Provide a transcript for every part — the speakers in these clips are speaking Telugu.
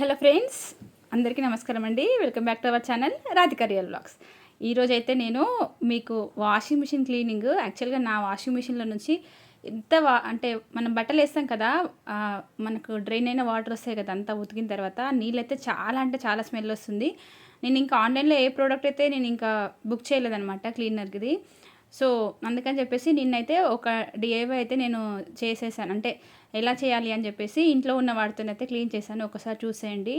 హలో ఫ్రెండ్స్, అందరికీ నమస్కారం అండి. Welcome back to our channel Radhika real vlogs. ఈరోజైతే నేను మీకు వాషింగ్ మిషన్ క్లీనింగ్, యాక్చువల్గా నా వాషింగ్ మిషన్లో నుంచి ఎంత అంటే మనం బట్టలు వేస్తాం కదా, మనకు డ్రైన్ అయిన వాటర్ వస్తాయి కదా, అంతా ఉతికిన తర్వాత నీళ్ళైతే చాలా అంటే చాలా స్మెల్ వస్తుంది. నేను ఇంకా ఆన్లైన్లో ఏ ప్రోడక్ట్ అయితే నేను ఇంకా బుక్ చేయలేదనమాట క్లీనర్కి. సో అందుకని చెప్పేసి నిన్నైతే ఒక డిఐవై అయితే నేను చేసేసాను. అంటే ఎలా చేయాలి అని చెప్పేసి ఇంట్లో ఉన్న వాటితోనైతే క్లీన్ చేశాను. ఒకసారి చూసేయండి.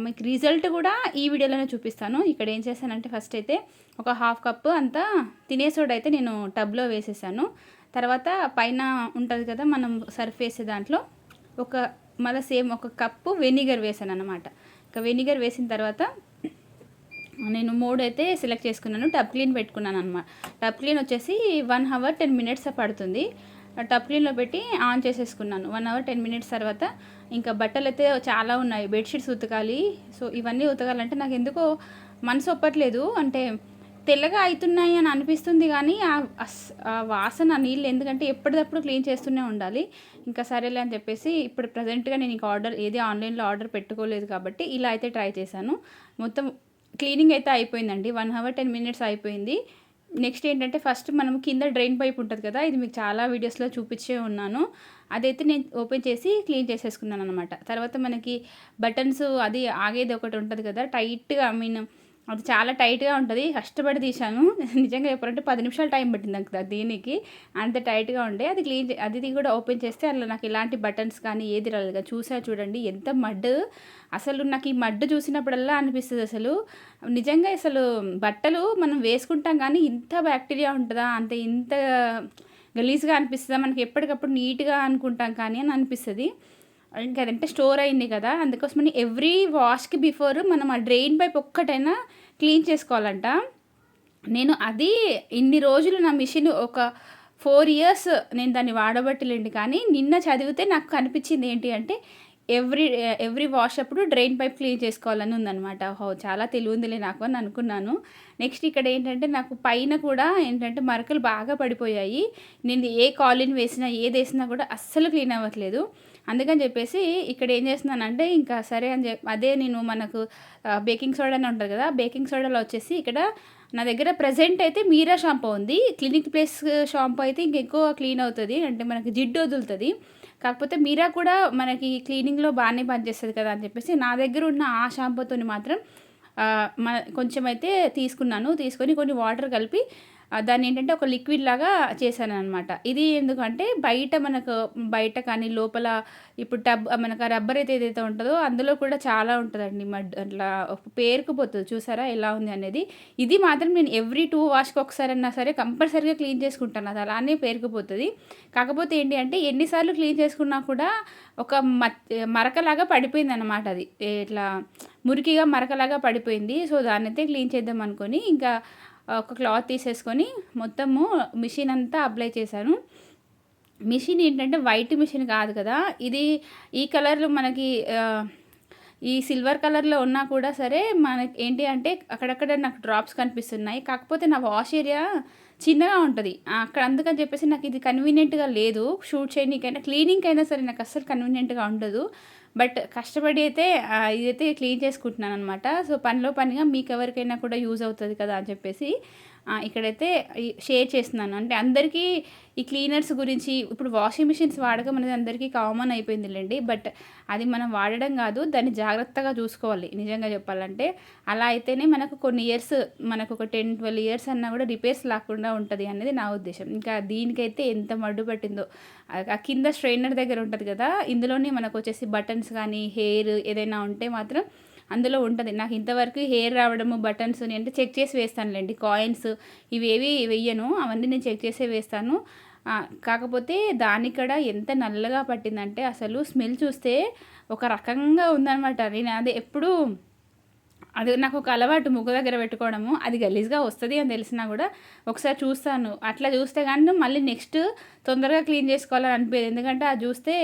మీకు రిజల్ట్ కూడా ఈ వీడియోలోనే చూపిస్తాను. ఇక్కడ ఏం చేశానంటే ఫస్ట్ అయితే ఒక హాఫ్ కప్పు అంతా తినే సోడా అయితే నేను టబ్లో వేసేసాను. తర్వాత పైన ఉంటుంది కదా మనం సర్ఫ్ వేసే దాంట్లో మళ్ళీ సేమ్ ఒక కప్పు వెనిగర్ వేసాను అనమాట. ఇంకా వెనిగర్ వేసిన తర్వాత నేను 3 అయితే సెలెక్ట్ చేసుకున్నాను. టబ్ క్లీన్ పెట్టుకున్నాను అనమాట. టబ్ క్లీన్ వచ్చేసి 1 అవర్ 10 మినిట్స్ పడుతుంది. టబ్ క్లీన్లో పెట్టి ఆన్ చేసేసుకున్నాను. 1 అవర్ 10 మినిట్స్ తర్వాత ఇంకా బట్టలు అయితే చాలా ఉన్నాయి. బెడ్షీట్స్ ఉతకాలి. సో ఇవన్నీ ఉతకాలంటే నాకు ఎందుకో మనసు ఒప్పట్లేదు. అంటే తెల్లగా అవుతున్నాయి అని అనిపిస్తుంది, కానీ ఆ వాసన నీళ్ళు ఎందుకంటే ఎప్పటికప్పుడు క్లీన్ చేస్తూనే ఉండాలి. ఇంకా సరేలే అని చెప్పేసి ఇప్పుడు ప్రజెంట్గా నేను ఇంకా ఆన్లైన్లో ఆర్డర్ పెట్టుకోలేదు కాబట్టి ఇలా అయితే ట్రై చేశాను. మొత్తం క్లీనింగ్ అయితే అయిపోయిందండి. 1 అవర్ 10 మినిట్స్ అయిపోయింది. నెక్స్ట్ ఏంటంటే ఫస్ట్ మనం కింద డ్రైన్ పైప్ ఉంటుంది కదా, ఇది మీకు చాలా వీడియోస్లో చూపించే ఉన్నాను. అదైతే నేను ఓపెన్ చేసి క్లీన్ చేసేసుకున్నాను అనమాట. తర్వాత మనకి బటన్స్ అది ఆగేది ఒకటి ఉంటుంది కదా, టైట్గా అది చాలా టైట్గా ఉంటుంది. కష్టపడి తీశాను. నిజంగా చెప్పాలంటే 10 నిమిషాలు టైం పట్టింది నాకు దీనికి, అంత టైట్గా ఉండే. అది కూడా ఓపెన్ చేస్తే అలా నాకు ఇలాంటి బటన్స్ కానీ ఏది రాలేదు. చూడండి ఎంత మడ్. అసలు నాకు ఈ మడ్ చూసినప్పుడల్లా అనిపిస్తుంది అసలు నిజంగా అసలు బట్టలు మనం వేసుకుంటాం కానీ ఇంత బ్యాక్టీరియా ఉంటుందా, అంతే ఇంత గలీజ్గా అనిపిస్తుందా, మనకి ఎప్పటికప్పుడు నీట్గా అనుకుంటాం కానీ అని అనిపిస్తుంది. ఇంకా అదంటే స్టోర్ అయింది కదా, అందుకోసమని ఎవ్రీ వాష్కి బిఫోర్ మనం ఆ డ్రైన్ పైప్ ఒక్కటైనా క్లీన్ చేసుకోవాలంట. నేను అది ఇన్ని రోజులు నా మిషన్ ఒక 4 ఇయర్స్ నేను దాన్ని వాడబట్టలేండి, కానీ నిన్న చదివితే నాకు కనిపించింది ఏంటి అంటే ఎవ్రీ వాష్ అప్పుడు డ్రైన్ పైప్ క్లీన్ చేసుకోవాలని ఉందన్నమాట. చాలా తెలివిందిలే నాకు అని అనుకున్నాను. నెక్స్ట్ ఇక్కడ ఏంటంటే నాకు పైన కూడా ఏంటంటే మరకలు బాగా పడిపోయాయి. నేను ఏ కాలిన్ వేసినా ఏది వేసినా కూడా అస్సలు క్లీన్ అవ్వట్లేదు. అందుకని చెప్పేసి ఇక్కడ ఏం చేస్తున్నానంటే ఇంకా సరే అని అదే నేను మనకు బేకింగ్ సోడా అని ఉంటుంది కదా, బేకింగ్ సోడాలో వచ్చేసి ఇక్కడ నా దగ్గర ప్రజెంట్ అయితే మీరా షాంపూ ఉంది. క్లినిక్ ప్లస్ షాంపూ అయితే ఇంకెక్కువ క్లీన్ అవుతుంది, అంటే మనకి జిడ్డు వదులుతుంది. కాకపోతే మీరా కూడా మనకి క్లీనింగ్లో బాగానే పనిచేస్తుంది కదా అని చెప్పేసి నా దగ్గర ఉన్న ఆ షాంపూతో మాత్రం కొంచెం అయితే తీసుకొని కొన్ని వాటర్ కలిపి దాన్ని ఏంటంటే ఒక లిక్విడ్ లాగా చేశాను అనమాట. ఇది ఎందుకంటే బయట కానీ లోపల ఇప్పుడు మనకు రబ్బర్ అయితే ఏదైతే ఉంటుందో అందులో కూడా చాలా ఉంటుందండి మడ్, అట్లా పేరుకుపోతుంది. చూసారా ఎలా ఉంది అనేది. ఇది మాత్రం నేను ఎవ్రీ 2 వాష్కి ఒకసారైనా సరే కంపల్సరీగా క్లీన్ చేసుకుంటాను. అది అలానే పేరుకుపోతుంది. కాకపోతే ఏంటి అంటే ఎన్నిసార్లు క్లీన్ చేసుకున్నా కూడా ఒక మరకలాగా పడిపోయింది అనమాట. అది ఇట్లా మురికిగా మరకలాగా పడిపోయింది. సో దాన్ని అయితే క్లీన్ చేద్దాం అనుకొని ఇంకా ఒక క్లాత్ తీసేసుకొని మొత్తము మిషన్ అంతా అప్లై చేశాను. మిషన్ ఏంటంటే వైట్ మిషన్ కాదు కదా, ఇది ఈ కలర్లో మనకి ఈ సిల్వర్ కలర్లో ఉన్నా కూడా సరే మనకి ఏంటి అంటే అక్కడక్కడ నాకు డ్రాప్స్ కనిపిస్తున్నాయి. కాకపోతే నా వాష్ ఏరియా చిన్నగా ఉంటుంది అక్కడ, అందుకని చెప్పేసి నాకు ఇది కన్వీనియంట్గా లేదు. షూట్ చేయడానికైనా క్లీనింగ్ అయినా సరే నాకు అస్సలు కన్వీనియంట్గా ఉండదు. బట్ కష్టపడి అయితే ఇదైతే క్లీన్ చేసుకుంటున్నాను అనమాట. సో పనిగా మీకు ఎవరికైనా కూడా యూజ్ అవుతుంది కదా అని చెప్పేసి ఇక్కడైతే షేర్ చేస్తున్నాను. అంటే అందరికీ ఈ క్లీనర్స్ గురించి ఇప్పుడు వాషింగ్ మిషన్స్ వాడకం అనేది అందరికీ కామన్ అయిపోయిందిలేండి. బట్ అది మనం వాడడం కాదు, దాన్ని జాగ్రత్తగా చూసుకోవాలి. నిజంగా చెప్పాలంటే అలా అయితేనే మనకు కొన్ని ఇయర్స్, మనకు ఒక 10-12 ఇయర్స్ అన్నా కూడా రిపేర్స్ లేకుండా ఉంటుంది అనేది నా ఉద్దేశం. ఇంకా దీనికైతే ఎంత మడ్డు పట్టిందో. ఆ కింద స్ట్రైనర్ దగ్గర ఉంటుంది కదా, ఇందులోనే మనకు వచ్చేసి బటన్స్ కానీ హెయిర్ ఏదైనా ఉంటే మాత్రం అందులో ఉంటుంది. నాకు ఇంతవరకు హెయిర్ రావడము బటన్స్ అంటే చెక్ చేసి వేస్తానులేండి. కాయిన్స్ ఇవేవి వెయ్యను, అవన్నీ నేను చెక్ చేసే వేస్తాను. కాకపోతే దానికడ ఎంత నల్లగా పట్టిందంటే అసలు స్మెల్ చూస్తే ఒక రకంగా ఉందన్నమాట. నేను అది నాకు ఒక అలవాటు ముగ్గు దగ్గర పెట్టుకోవడము. అది గలీజ్గా వస్తుంది అని తెలిసినా కూడా ఒకసారి చూస్తాను. అట్లా చూస్తే కానీ మళ్ళీ నెక్స్ట్ తొందరగా క్లీన్ చేసుకోవాలని అనిపించదు. ఎందుకంటే అది చూస్తే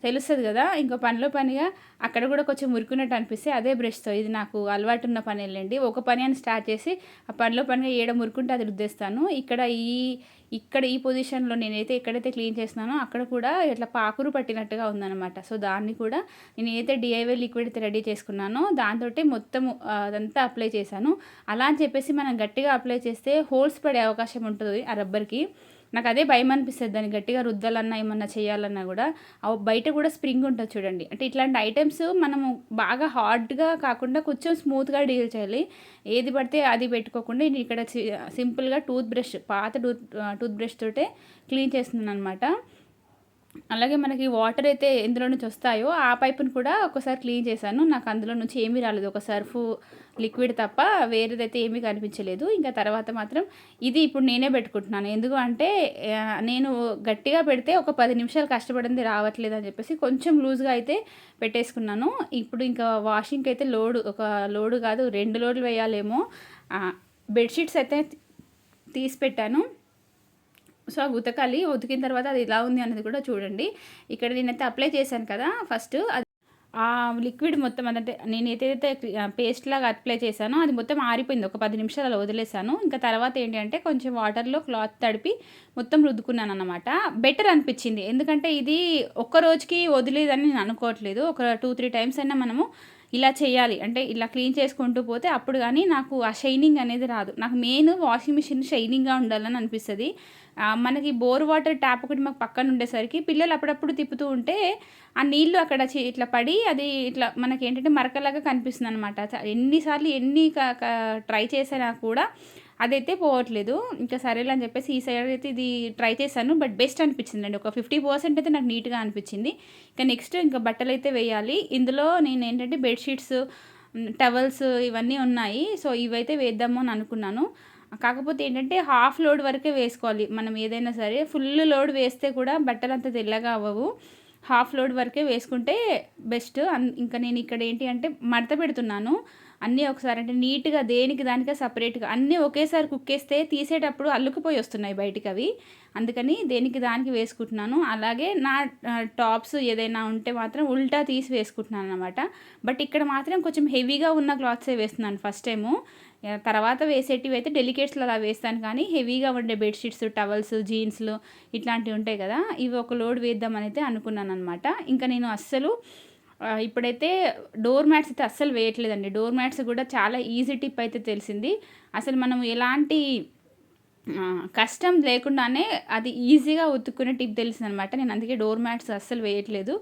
తెలుస్తుంది కదా. ఇంకో పనిలో పనిగా అక్కడ కూడా కొంచెం మురుకున్నట్టు అనిపిస్తే అదే బ్రష్తో, ఇది నాకు అలవాటు ఉన్న పని వెళ్ళండి, ఒక పని అని స్టార్ట్ చేసి ఆ పనిలో పనిగా ఏడ మురుకుంటే అది రుద్దేస్తాను. ఇక్కడ ఈ పొజిషన్లో నేనైతే ఎక్కడైతే క్లీన్ చేస్తున్నానో అక్కడ కూడా ఇట్లా పాకురు పట్టినట్టుగా ఉందన్నమాట. సో దాన్ని కూడా నేను ఏదైతే డిఐవై లిక్విడ్ అయితే రెడీ చేసుకున్నానో దాంతో మొత్తం అదంతా అప్లై చేశాను. అలా అని చెప్పేసి మనం గట్టిగా అప్లై చేస్తే హోల్స్ పడే అవకాశం ఉంటుంది ఆ రబ్బర్కి. నాకు అదే భయం అనిపిస్తుంది, దాన్ని గట్టిగా రుద్దాలన్నా ఏమన్నా చేయాలన్నా కూడా. బయట కూడా స్ప్రింగ్ ఉంటుంది చూడండి. అంటే ఇట్లాంటి ఐటమ్స్ మనము బాగా హార్డ్గా కాకుండా కొంచెం స్మూత్గా డీల్ చేయాలి. ఏది పడితే అది పెట్టుకోకుండా నేను ఇక్కడ సింపుల్గా పాత టూత్ బ్రష్ తోటే క్లీన్ చేస్తున్నాను అనమాట. అలాగే మనకి వాటర్ అయితే ఎందులో నుంచి వస్తాయో ఆ పైపును కూడా ఒకసారి క్లీన్ చేశాను. నాకు అందులో నుంచి ఏమీ రాలేదు, ఒక సర్ఫ్ లిక్విడ్ తప్ప వేరేదైతే ఏమీ కనిపించలేదు. ఇంకా తర్వాత మాత్రం ఇది ఇప్పుడు నేనే పెట్టుకుంటున్నాను. ఎందుకు అంటే నేను గట్టిగా పెడితే ఒక 10 నిమిషాలు కష్టపడింది రావట్లేదు అని చెప్పేసి కొంచెం లూజ్గా అయితే పెట్టేసుకున్నాను. ఇప్పుడు ఇంకా వాషింగ్కి అయితే ఒక లోడు కాదు 2 లోడ్లు వేయాలేమో. బెడ్షీట్స్ అయితే తీసి పెట్టాను. సో ఉతకాలి. ఉతికిన తర్వాత అది ఎలా ఉంది అనేది కూడా చూడండి. ఇక్కడ నేనైతే అప్లై చేశాను కదా ఫస్ట్, అది ఆ లిక్విడ్ మొత్తం అంటే నేను ఏదైతే పేస్ట్ లాగా అప్లై చేశానో అది మొత్తం ఆరిపోయింది. ఒక 10 నిమిషాలు అలా వదిలేసాను. ఇంకా తర్వాత ఏంటి అంటే కొంచెం వాటర్లో క్లాత్ తడిపి మొత్తం రుద్దుకున్నాను అన్నమాట. బెటర్ అనిపించింది. ఎందుకంటే ఇది ఒక్క రోజుకి వదిలేదని నేను అనుకోవట్లేదు. ఒక 2-3 టైమ్స్ అయినా మనము ఇలా చేయాలి. అంటే ఇలా క్లీన్ చేసుకుంటూ పోతే అప్పుడు కానీ నాకు ఆ షైనింగ్ అనేది రాదు. నాకు మెయిన్ వాషింగ్ మిషన్ షైనింగ్గా ఉండాలని అనిపిస్తుంది. మనకి బోర్ వాటర్ ట్యాప్ ఒకటి మాకు పక్కన ఉండేసరికి పిల్లలు అప్పుడప్పుడు తిప్పుతూ ఉంటే ఆ నీళ్ళు అక్కడ ఇట్లా పడి అది ఇట్లా మనకి ఏంటంటే మరకలాగా కనిపిస్తుంది అనమాట. ఎన్నిసార్లు ట్రై చేసినా కూడా అదైతే పోవట్లేదు. ఇంకా సరేలే అని చెప్పేసి ఈ సైడ్ అయితే ఇది ట్రై చేశాను. బట్ బెస్ట్ అనిపించింది అండి. ఒక 50% అయితే నాకు నీట్గా అనిపించింది. ఇంకా నెక్స్ట్ ఇంకా బట్టలు అయితే వేయాలి. ఇందులో నేను ఏంటంటే బెడ్షీట్స్, టవల్స్ ఇవన్నీ ఉన్నాయి. సో ఇవైతే వేద్దాము అని అనుకున్నాను. కాకపోతే ఏంటంటే హాఫ్ లోడ్ వరకే వేసుకోవాలి మనం ఏదైనా సరే. ఫుల్ లోడ్ వేస్తే కూడా బట్టలు అంత తెల్లగా అవ్వవు. హాఫ్ లోడ్ వరకే వేసుకుంటే బెస్ట్. ఇంకా నేను ఇక్కడ ఏంటి అంటే మడత పెడుతున్నాను అన్నీ ఒకసారి. అంటే నీట్గా దేనికి దానికే సపరేట్గా అన్నీ ఒకేసారి కుక్కేస్తే తీసేటప్పుడు అల్లుకుపోయి వస్తున్నాయి బయటికి అవి. అందుకని దేనికి దానికి వేసుకుంటున్నాను. అలాగే నా టాప్స్ ఏదైనా ఉంటే మాత్రం ఉల్టా తీసి వేసుకుంటున్నాను అనమాట. బట్ ఇక్కడ మాత్రం కొంచెం హెవీగా ఉన్న క్లాత్సే వేస్తున్నాను ఫస్ట్ టైము. తర్వాత వేసేటివి అయితే డెలికేట్స్లో అలా వేస్తాను, కానీ హెవీగా ఉండే బెడ్షీట్స్, టవల్స్, జీన్స్లు ఇట్లాంటివి ఉంటాయి కదా, ఇవి ఒక లోడ్ వేద్దామని అయితే అనుకున్నాను అనమాట. ఇంకా నేను అస్సలు ఇప్పుడైతే డోర్ మ్యాట్స్ అయితే అస్సలు వేయట్లేదండి. డోర్ మ్యాట్స్ కూడా చాలా ఈజీ టిప్ అయితే తెలిసింది. అసలు మనం ఎలాంటి కష్టం లేకుండానే అది ఈజీగా ఉతుక్కునే టిప్ తెలిసిందనమాట. నేను అందుకే డోర్ మ్యాట్స్ అస్సలు వేయట్లేదు.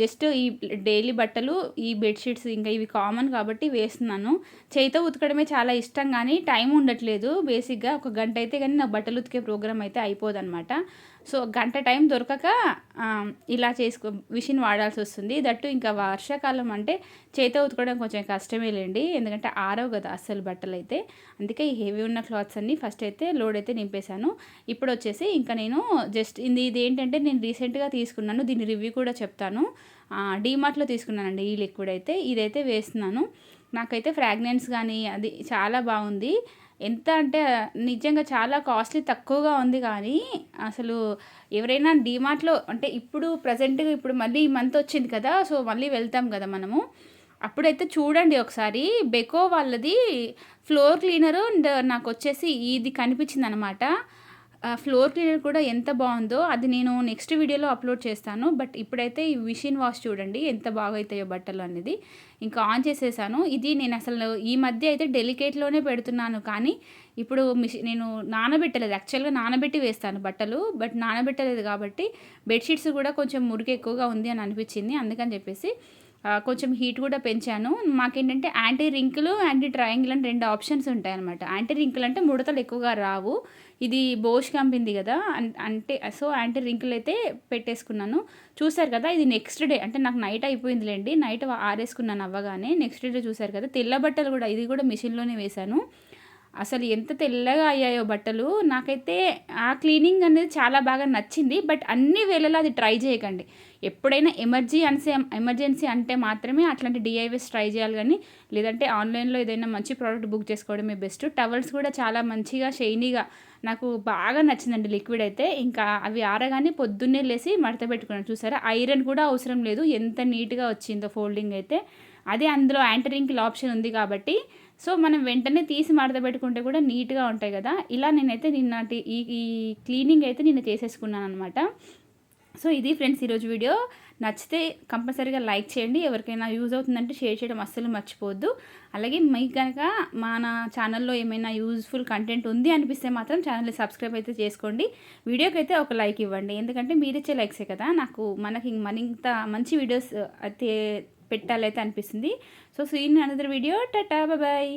జస్ట్ ఈ డైలీ బట్టలు, ఈ బెడ్షీట్స్ ఇంకా ఇవి కామన్ కాబట్టి వేస్తున్నాను. చేయితో ఉతకడమే చాలా ఇష్టం, కానీ టైం ఉండట్లేదు. బేసిక్గా ఒక గంట అయితే కానీ నా బట్టలు ఉతికే ప్రోగ్రామ్ అయితే అయిపోదన్నమాట. సో గంట టైం దొరకక ఇలా మిషన్ వాడాల్సి వస్తుంది. దట్టు ఇంకా వర్షాకాలం అంటే చేతితో ఉతకడం కొంచెం కష్టమే లేండి, ఎందుకంటే ఆరవు కదా అస్సలు బట్టలు అయితే. అందుకే ఈ హెవీ ఉన్న క్లాత్స్ అన్నీ ఫస్ట్ అయితే లోడ్ అయితే నింపేశాను. ఇప్పుడు వచ్చేసి ఇంకా నేను జస్ట్ ఇది ఏంటంటే నేను రీసెంట్గా తీసుకున్నాను, దీని రివ్యూ కూడా చెప్తాను. డీమార్ట్లో తీసుకున్నానండి ఈ లిక్విడ్ అయితే. ఇదైతే వేస్తున్నాను. నాకైతే ఫ్రాగ్రెన్స్ కానీ అది చాలా బాగుంది. ఎంత అంటే నిజంగా చాలా కాస్ట్లీ, తక్కువగా ఉంది. కానీ అసలు ఎవరైనా డీమార్ట్లో అంటే ఇప్పుడు ప్రజెంట్గా ఇప్పుడు మళ్ళీ ఈ మంత్ వచ్చింది కదా, సో మళ్ళీ వెళ్తాం కదా మనము, అప్పుడైతే చూడండి ఒకసారి. బెకో వాళ్ళది ఫ్లోర్ క్లీనరు అండ్ నాకు వచ్చేసి ఇది కనిపించింది అనమాట. ఫ్లోర్ క్లీనర్ కూడా ఎంత బాగుందో అది నేను నెక్స్ట్ వీడియోలో అప్లోడ్ చేస్తాను. బట్ ఇప్పుడైతే ఈ మిషన్ వాష్ చూడండి ఎంత బాగా అవుతాయో బట్టలు అనేది. ఇంకా ఆన్ చేసేసాను. ఇది నేను అసలు ఈ మధ్య అయితే డెలికేట్లోనే పెడుతున్నాను, కానీ ఇప్పుడు నేను నానబెట్టలేదు. యాక్చువల్గా నానబెట్టి వేస్తాను బట్టలు, బట్ నానబెట్టలేదు కాబట్టి బెడ్షీట్స్ కూడా కొంచెం మురికి ఎక్కువగా ఉంది అని అనిపించింది. అందుకని చెప్పేసి కొంచెం హీట్ కూడా పెంచాను. మాకేంటంటే యాంటీ రింకులు, యాంటీ ట్రయాంగిల్ అని 2 ఆప్షన్స్ ఉంటాయి అనమాట. యాంటీ రింకులు అంటే ముడతలు ఎక్కువగా రావు. ఇది బోష్ కంపెనీది కదా, అంటే సో యాంటీ రింకులు అయితే పెట్టేసుకున్నాను. చూసారు కదా, ఇది నెక్స్ట్ డే అంటే నాకు నైట్ అయిపోయిందిలేండి. నైట్ ఆరేసుకున్నాను అవ్వగానే. నెక్స్ట్ డే చూసారు కదా, తెల్ల బట్టలు కూడా ఇది కూడా మిషన్లోనే వేశాను. అసలు ఎంత తెల్లగా అయ్యాయో బట్టలు. నాకైతే ఆ క్లీనింగ్ అనేది చాలా బాగా నచ్చింది. బట్ అన్ని వేళలా అది ట్రై చేయకండి. ఎప్పుడైనా ఎమర్జెన్సీ అంటే మాత్రమే అట్లాంటి డిఐవైస్ ట్రై చేయాలి కానీ, లేదంటే ఆన్లైన్లో ఏదైనా మంచి ప్రోడక్ట్ బుక్ చేసుకోవడమే బెస్ట్. టవల్స్ కూడా చాలా మంచిగా షైనీగా నాకు బాగా నచ్చిందండి లిక్విడ్ అయితే. ఇంకా అవి ఆరగానే పొద్దున్నే లేసి మడత పెట్టుకున్నాను. చూసారా, ఐరన్ కూడా అవసరం లేదు, ఎంత నీట్గా వచ్చిందో ఫోల్డింగ్ అయితే. అదే అందులో యాంటీ రింకిల్ ఆప్షన్ ఉంది కాబట్టి సో మనం వెంటనే తీసి మడత పెట్టుకుంటే కూడా నీట్గా ఉంటాయి కదా. ఇలా నేనైతే నిన్నటి ఈ క్లీనింగ్ అయితే నిన్న చేసేసుకున్నాను అనమాట. సో ఇది ఫ్రెండ్స్ ఈరోజు వీడియో. నచ్చితే కంపల్సరీగా లైక్ చేయండి. ఎవరికైనా యూజ్ అవుతుందంటే షేర్ చేయడం అస్సలు మర్చిపోవద్దు. అలాగే మీకు కనుక మన ఛానల్లో ఏమైనా యూజ్ఫుల్ కంటెంట్ ఉంది అనిపిస్తే మాత్రం ఛానల్ని సబ్స్క్రైబ్ అయితే చేసుకోండి. వీడియోకి అయితే ఒక లైక్ ఇవ్వండి, ఎందుకంటే మీరు ఇచ్చే లైక్సే కదా మనకి మరింత మంచి వీడియోస్ అయితే పెట్టాలైతే అనిపిస్తుంది. So see in another video. Tata, bye.